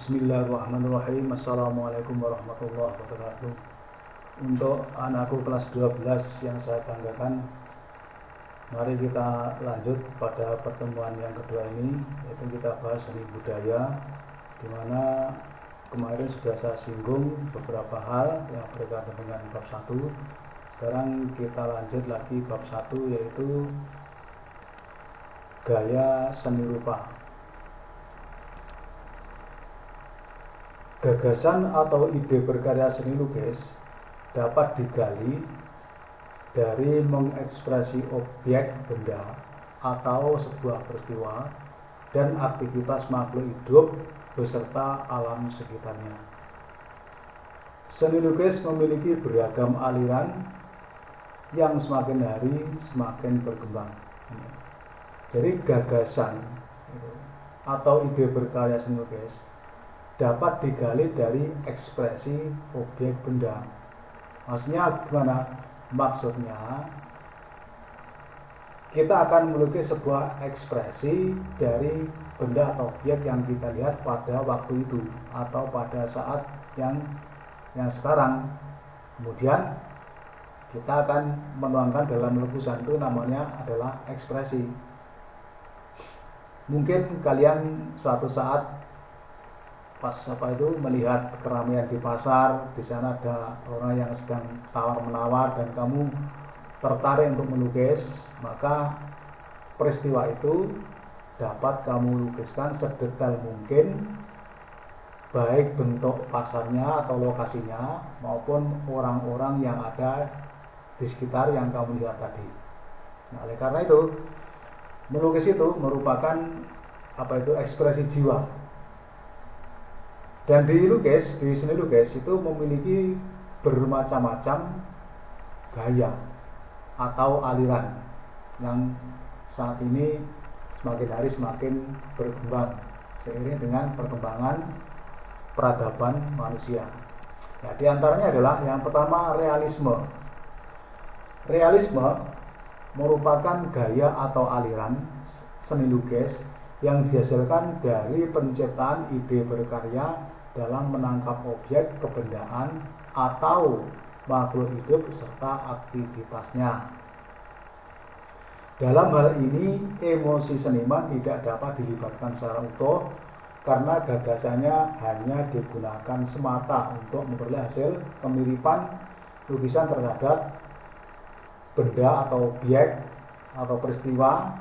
Bismillahirrahmanirrahim. Assalamualaikum warahmatullahi wabarakatuh. Untuk anakku kelas 12 yang saya banggakan, mari kita lanjut pada pertemuan yang kedua ini, yaitu kita bahas seni budaya, di mana kemarin sudah saya singgung beberapa hal yang berkaitan dengan bab 1. Sekarang kita lanjut lagi bab 1, yaitu gaya seni rupa. Gagasan atau ide berkarya seni lukis dapat digali dari mengekspresi objek, benda, atau sebuah peristiwa dan aktivitas makhluk hidup beserta alam sekitarnya. Seni lukis memiliki beragam aliran yang semakin hari semakin berkembang. Jadi gagasan atau ide berkarya seni lukis dapat digali dari ekspresi objek, benda. Maksudnya gimana? Maksudnya kita akan melukis sebuah ekspresi dari benda atau objek yang kita lihat pada waktu itu atau pada saat yang sekarang. Kemudian kita akan menuangkan dalam lukisan itu, namanya adalah ekspresi. Mungkin kalian suatu saat pas melihat keramaian di pasar, di sana ada orang yang sedang tawar-menawar dan kamu tertarik untuk melukis, maka peristiwa itu dapat kamu lukiskan sedetail mungkin, baik bentuk pasarnya atau lokasinya maupun orang-orang yang ada di sekitar yang kamu lihat tadi. Nah, oleh karena itu melukis itu merupakan ekspresi jiwa. Dan di seni lukis itu memiliki bermacam-macam gaya atau aliran yang saat ini semakin hari semakin berkembang seiring dengan perkembangan peradaban manusia. Nah, di antaranya adalah yang pertama, realisme. Realisme merupakan gaya atau aliran seni lukis yang dihasilkan dari penciptaan ide berkarya dalam menangkap objek, kebendaan, atau makhluk hidup serta aktivitasnya. Dalam hal ini, emosi seniman tidak dapat dilibatkan secara utuh karena gagasannya hanya digunakan semata untuk memperoleh hasil kemiripan lukisan terhadap benda atau objek atau peristiwa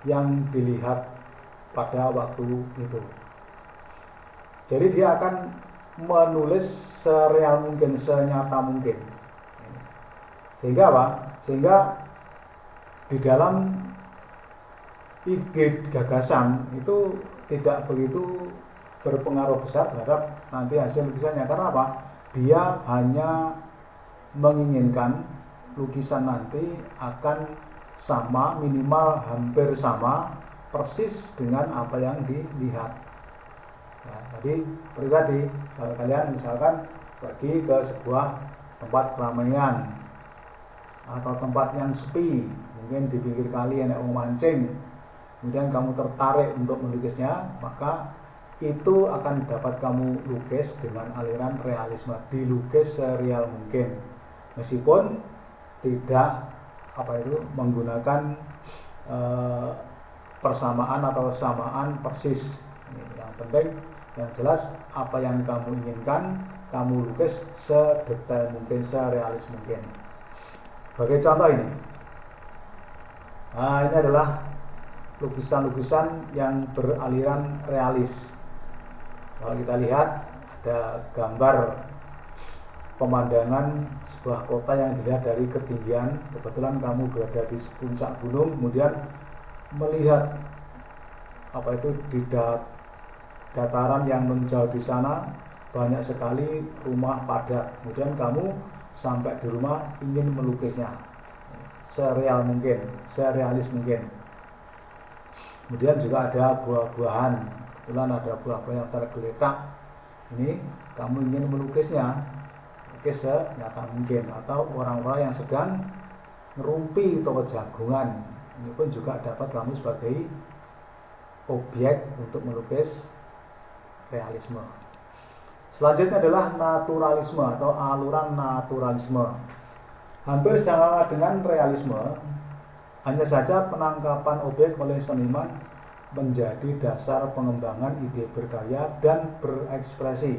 yang dilihat pada waktu itu. Jadi dia akan menulis sereal mungkin, senyata mungkin. Sehingga apa? Sehingga di dalam ide gagasan itu tidak begitu berpengaruh besar terhadap nanti hasil lukisannya. Karena apa? Dia hanya menginginkan lukisan nanti akan sama, minimal hampir sama persis dengan apa yang dilihat. Nah, jadi pribadi, kalau kalian misalkan pergi ke sebuah tempat keramaian atau tempat yang sepi, mungkin di pinggir kali ada orang mancing, kemudian kamu tertarik untuk melukisnya, maka itu akan dapat kamu lukis dengan aliran realisme, dilukis sereal mungkin, meskipun tidak menggunakan persamaan atau samaan persis. Yang penting, yang jelas apa yang kamu inginkan kamu lukis sedetail mungkin, serealis mungkin. Sebagai contoh ini, nah ini adalah lukisan-lukisan yang beraliran realis. Kalau kita lihat ada gambar pemandangan sebuah kota yang dilihat dari ketinggian. Kebetulan kamu berada di puncak gunung, kemudian melihat di dataran yang menjauh di sana banyak sekali rumah padat. Kemudian kamu sampai di rumah ingin melukisnya sereal mungkin, serealis mungkin. Kemudian juga ada buah-buahan. Kebetulan ada buah-buah yang tergeletak. Ini kamu ingin melukisnya, lukis senyata mungkin. Atau orang-orang yang sedang ngerumpi toko jagungan. Ini pun juga dapat kamu sebagai objek untuk melukis realisme. Selanjutnya adalah naturalisme atau aluran naturalisme. Hampir sama dengan realisme, hanya saja penangkapan objek oleh seniman menjadi dasar pengembangan ide berkarya dan berekspresi.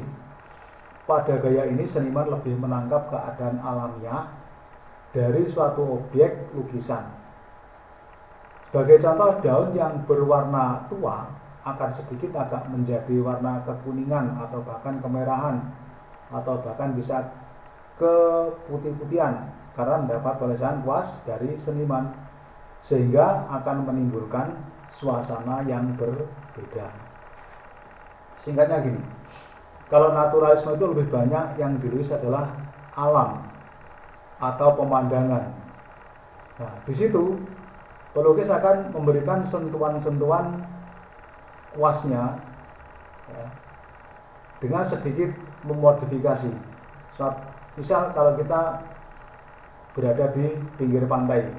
Pada gaya ini seniman lebih menangkap keadaan alamiah dari suatu objek lukisan. Sebagai contoh, daun yang berwarna tua akan sedikit agak menjadi warna kekuningan atau bahkan kemerahan atau bahkan bisa keputih-putihan karena mendapat balasan puas dari seniman, sehingga akan menimbulkan suasana yang berbeda. Singkatnya gini, kalau naturalisme itu lebih banyak yang ditulis adalah alam atau pemandangan. Nah, di situ pelukis akan memberikan sentuhan-sentuhan kuasnya ya, dengan sedikit memodifikasi. Misal kalau kita berada di pinggir pantai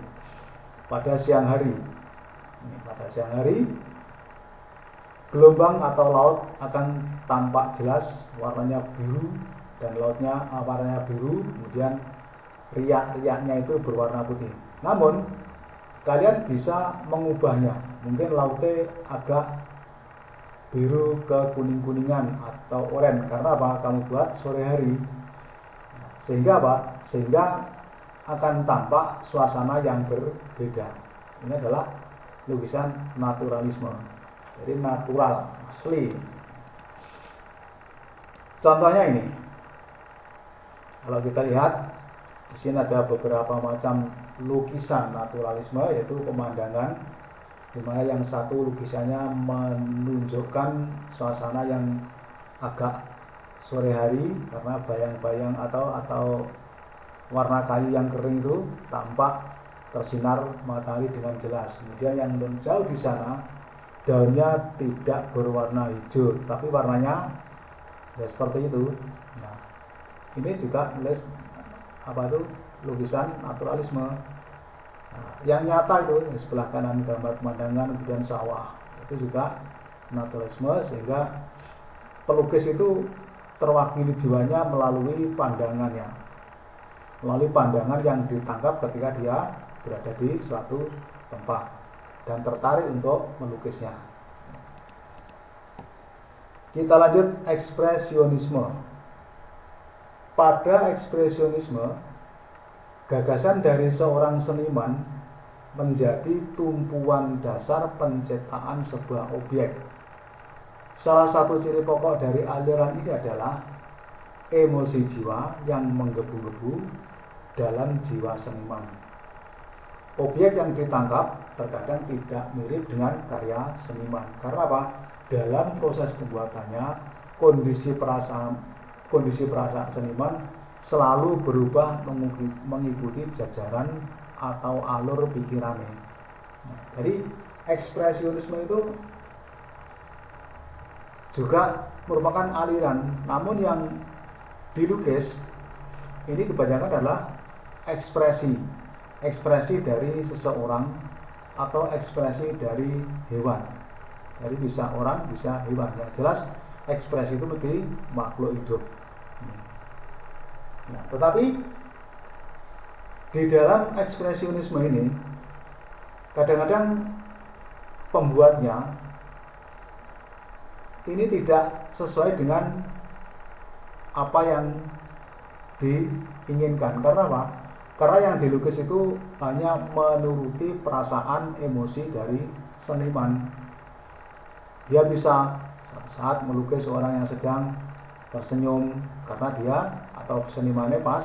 pada siang hari, gelombang atau laut akan tampak jelas warnanya biru dan lautnya warnanya biru, kemudian riak-riaknya itu berwarna putih. Namun kalian bisa mengubahnya, mungkin lautnya agak biru ke kuning-kuningan atau oranye karena apa? Kamu buat sore hari, sehingga apa? Sehingga akan tampak suasana yang berbeda. Ini adalah lukisan naturalisme, jadi natural, asli. Contohnya ini, kalau kita lihat di sini ada beberapa macam lukisan naturalisme, yaitu pemandangan, di mana yang satu lukisannya menunjukkan suasana yang agak sore hari karena bayang-bayang atau warna kayu yang kering itu tampak tersinar matahari dengan jelas. Kemudian yang jauh di sana daunnya tidak berwarna hijau, tapi warnanya ya seperti itu. Nah, ini juga lukisan naturalisme. Nah, yang nyata itu di sebelah kanan gambar pemandangan kemudian sawah, itu juga naturalisme, sehingga pelukis itu terwakili jiwanya melalui pandangannya, melalui pandangan yang ditangkap ketika dia berada di suatu tempat dan tertarik untuk melukisnya. Kita lanjut ekspresionisme. Pada ekspresionisme, gagasan dari seorang seniman menjadi tumpuan dasar penciptaan sebuah objek. Salah satu ciri pokok dari aliran ini adalah emosi jiwa yang menggebu-gebu dalam jiwa seniman. Objek yang ditangkap terkadang tidak mirip dengan karya seniman. Karena apa? Dalam proses pembuatannya, kondisi perasaan seniman selalu berubah mengikuti jajaran atau alur pikirannya. Nah, jadi ekspresionisme itu juga merupakan aliran, namun yang dilukis ini kebanyakan adalah ekspresi dari seseorang atau ekspresi dari hewan. Jadi bisa orang, bisa hewan. Yang jelas ekspresi itu menjadi makhluk hidup. Nah, tetapi di dalam ekspresionisme ini kadang-kadang pembuatnya ini tidak sesuai dengan apa yang diinginkan. Karena apa? Karena yang dilukis itu hanya menuruti perasaan emosi dari seniman. Dia bisa saat melukis orang yang sedang tersenyum karena dia atau senimannya pas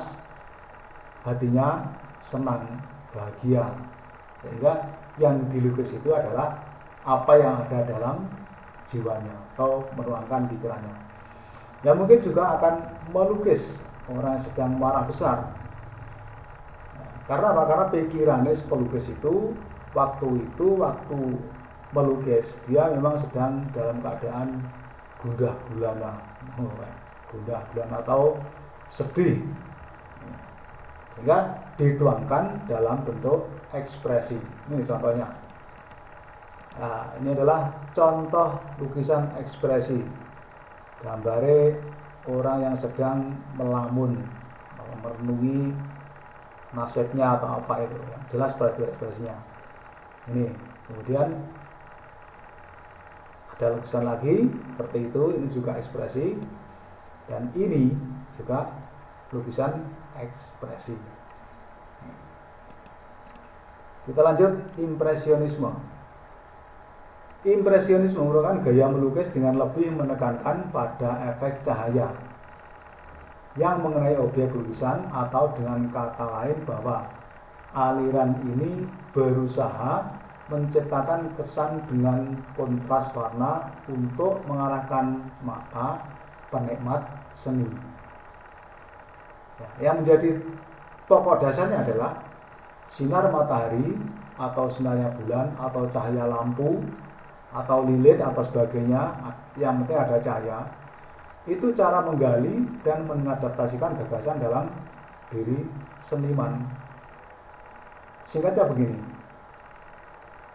hatinya senang, bahagia, sehingga yang dilukis itu adalah apa yang ada dalam jiwanya atau menuangkan pikirannya. Ya mungkin juga akan melukis orang yang sedang marah besar. Karena apa? Karena pikirannya pelukis itu waktu melukis dia memang sedang dalam keadaan gundah gulana atau sedih, sehingga dituangkan dalam bentuk ekspresi. Ini contohnya. Nah, ini adalah contoh lukisan ekspresi. gambare orang yang sedang melamun, merenungi nasibnya atau apa itu, yang jelas pada ekspresinya. Ini kemudian ada lukisan lagi seperti itu, ini juga ekspresi, dan ini juga lukisan ekspresi. Kita lanjut, impresionisme. Impresionisme merupakan gaya melukis dengan lebih menekankan pada efek cahaya yang mengenai objek lukisan, atau dengan kata lain bahwa aliran ini berusaha menciptakan kesan dengan kontras warna untuk mengarahkan mata penikmat seni. Yang menjadi pokok dasarnya adalah sinar matahari atau sinarnya bulan atau cahaya lampu atau lilin atau sebagainya, yang penting ada cahaya. Itu cara menggali dan mengadaptasikan gagasan dalam diri seniman. Singkatnya begini,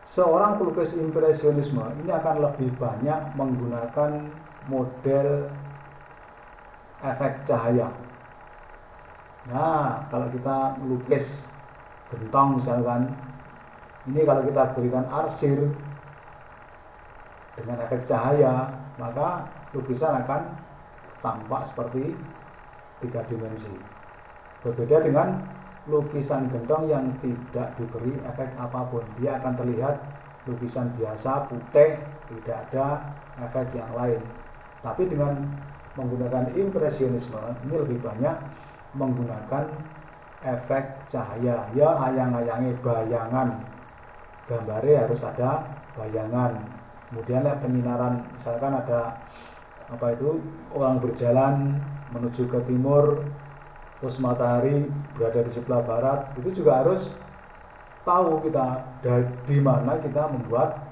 seorang pelukis impresionisme ini akan lebih banyak menggunakan model efek cahaya. Nah, kalau kita melukis gentong misalkan, ini kalau kita berikan arsir dengan efek cahaya, maka lukisan akan tampak seperti 3 dimensi. Berbeda dengan lukisan gentong yang tidak diberi efek apapun, dia akan terlihat lukisan biasa, putih, tidak ada efek yang lain. Tapi dengan menggunakan impresionisme ini lebih banyak menggunakan efek cahaya, ya ayang-ayangi bayangan, gambarnya harus ada bayangan. Kemudian penyinaran, misalkan ada apa itu, orang berjalan menuju ke timur, terus matahari berada di sebelah barat, itu juga harus tahu kita di mana kita membuat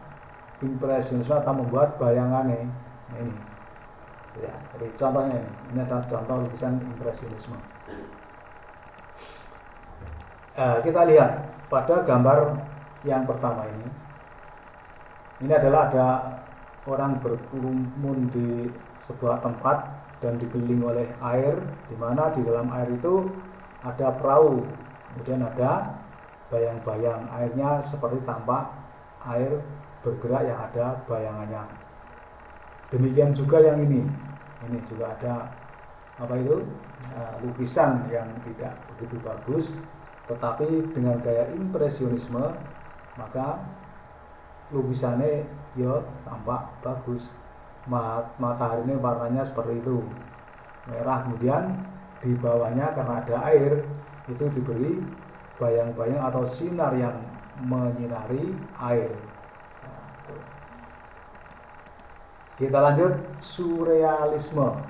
impresionisme atau membuat bayangannya. Ini ya, jadi contohnya ini adalah contoh lukisan impresionisme. Kita lihat pada gambar yang pertama ini. Ini adalah ada orang berkerumun di sebuah tempat dan dikelilingi oleh air, di mana di dalam air itu ada perahu, kemudian ada bayang-bayang airnya seperti tampak air bergerak yang ada bayangannya. Demikian juga yang ini juga ada apa itu, lukisan yang tidak begitu bagus, tetapi dengan gaya impresionisme maka lukisannya ya tampak bagus. Matahari ini warnanya seperti itu, merah, kemudian di bawahnya karena ada air itu diberi bayang-bayang atau sinar yang menyinari air. Kita lanjut, surrealisme.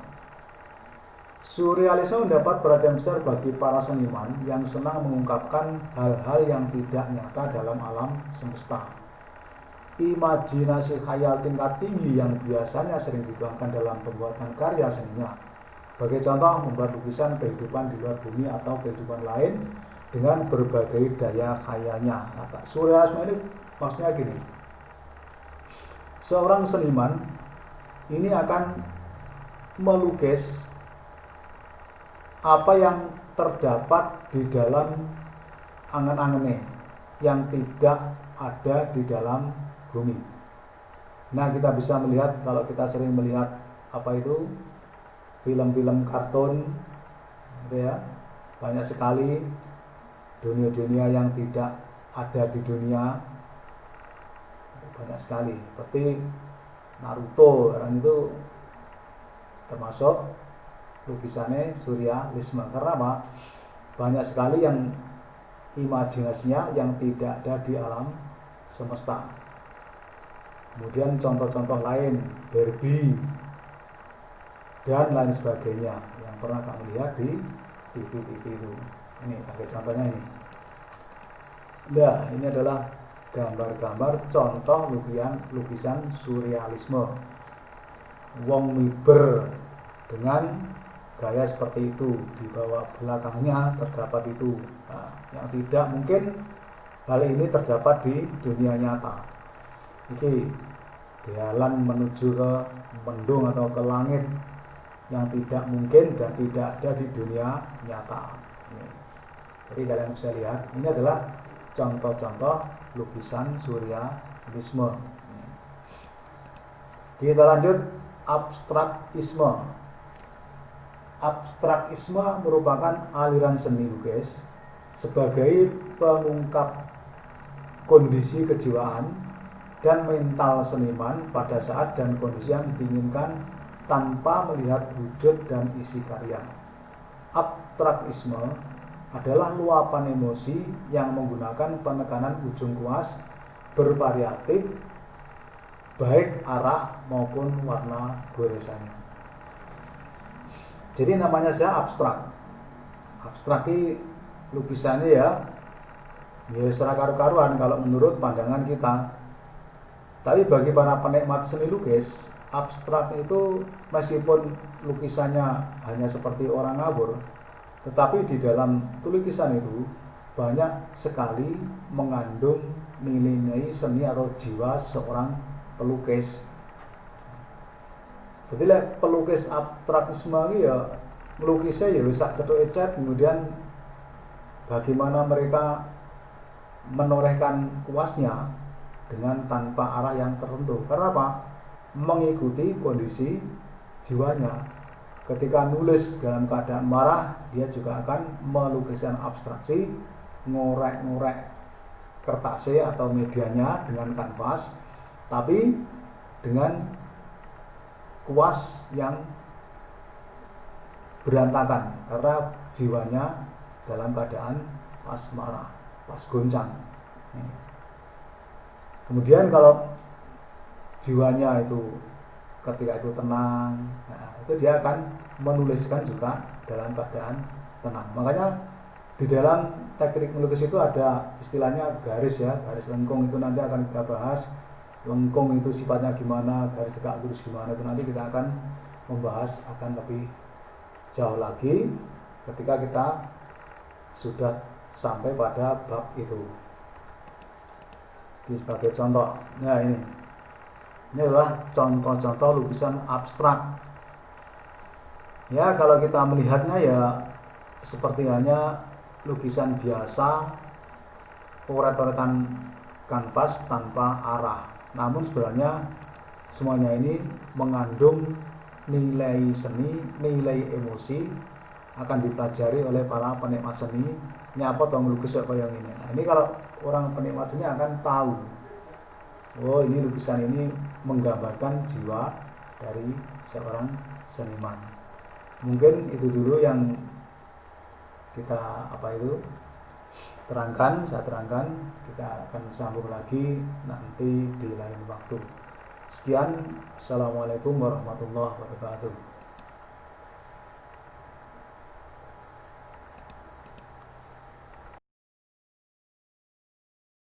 Surrealisme mendapat perhatian besar bagi para seniman yang senang mengungkapkan hal-hal yang tidak nyata dalam alam semesta. Imajinasi khayal tingkat tinggi yang biasanya sering dituangkan dalam pembuatan karya seninya. Sebagai contoh, membuat lukisan kehidupan di luar bumi atau kehidupan lain dengan berbagai daya khayalnya. Surrealisme ini maksudnya gini, seorang seniman ini akan melukis apa yang terdapat di dalam angan-angannya yang tidak ada di dalam bumi. Nah, kita bisa melihat, kalau kita sering melihat apa itu, film-film kartun gitu ya, banyak sekali dunia-dunia yang tidak ada di dunia, banyak sekali, seperti Naruto, orang itu termasuk lukisannya surrealisme. Karena apa? Banyak sekali yang imajinasinya yang tidak ada di alam semesta. Kemudian contoh-contoh lain, Barbie dan lain sebagainya yang pernah kami lihat di TV-TV itu. Ini pakai contohnya ini. Nah, ini adalah gambar-gambar contoh lukisan surrealisme. Wong miber dengan gaya seperti itu, di bawah belakangnya terdapat itu. Nah, yang tidak mungkin hal ini terdapat di dunia nyata. Ini jalan menuju ke mendung atau ke langit yang tidak mungkin dan tidak ada di dunia nyata. Jadi kalian bisa lihat, ini adalah contoh-contoh lukisan surrealisme. Kita lanjut, abstrakisme. Abstrakisme merupakan aliran seni lukis sebagai pengungkap kondisi kejiwaan dan mental seniman pada saat dan kondisi yang diinginkan tanpa melihat wujud dan isi karya. Abstrakisme adalah luapan emosi yang menggunakan penekanan ujung kuas bervariatif baik arah maupun warna goresannya. Jadi namanya saja abstrak. Abstrak ini lukisannya ya secara karu-karuan kalau menurut pandangan kita. Tapi bagi para penikmat seni lukis, abstrak itu meskipun lukisannya hanya seperti orang ngawur, tetapi di dalam lukisan itu banyak sekali mengandung nilai-nilai seni atau jiwa seorang pelukis. Jadi pelukis abstrakisme ini ya melukisnya ya bisa cetuk cat, kemudian bagaimana mereka menorehkan kuasnya dengan tanpa arah yang tertentu. Karena apa? Mengikuti kondisi jiwanya. Ketika nulis dalam keadaan marah, dia juga akan melukiskan abstraksi, ngorek-ngorek kertasnya atau medianya dengan kanvas, tapi dengan kuas yang berantakan karena jiwanya dalam keadaan pas marah, pas goncang. Kemudian kalau jiwanya itu ketika itu tenang, nah, itu dia akan menuliskan juga dalam keadaan tenang. Makanya di dalam teknik melukis itu ada istilahnya garis ya, garis lengkung itu nanti akan kita bahas. Lengkung itu sifatnya gimana, garis tegak lurus gimana, itu nanti kita akan membahas akan lebih jauh lagi ketika kita sudah sampai pada bab itu. Ini sebagai contoh, nah ini adalah contoh-contoh lukisan abstrak. Ya kalau kita melihatnya ya seperti hanya lukisan biasa, coret-coretan kanvas tanpa arah. Namun sebenarnya semuanya ini mengandung nilai seni, nilai emosi, akan dipelajari oleh para penikmat seni. Nyapa atau melukis kayak ini. Nah, ini kalau orang penikmat seni akan tahu, oh ini lukisan ini menggambarkan jiwa dari seorang seniman. Mungkin itu dulu yang kita terangkan, saya terangkan. Kita akan sambung lagi nanti di lain waktu. Sekian, assalamualaikum warahmatullahi wabarakatuh.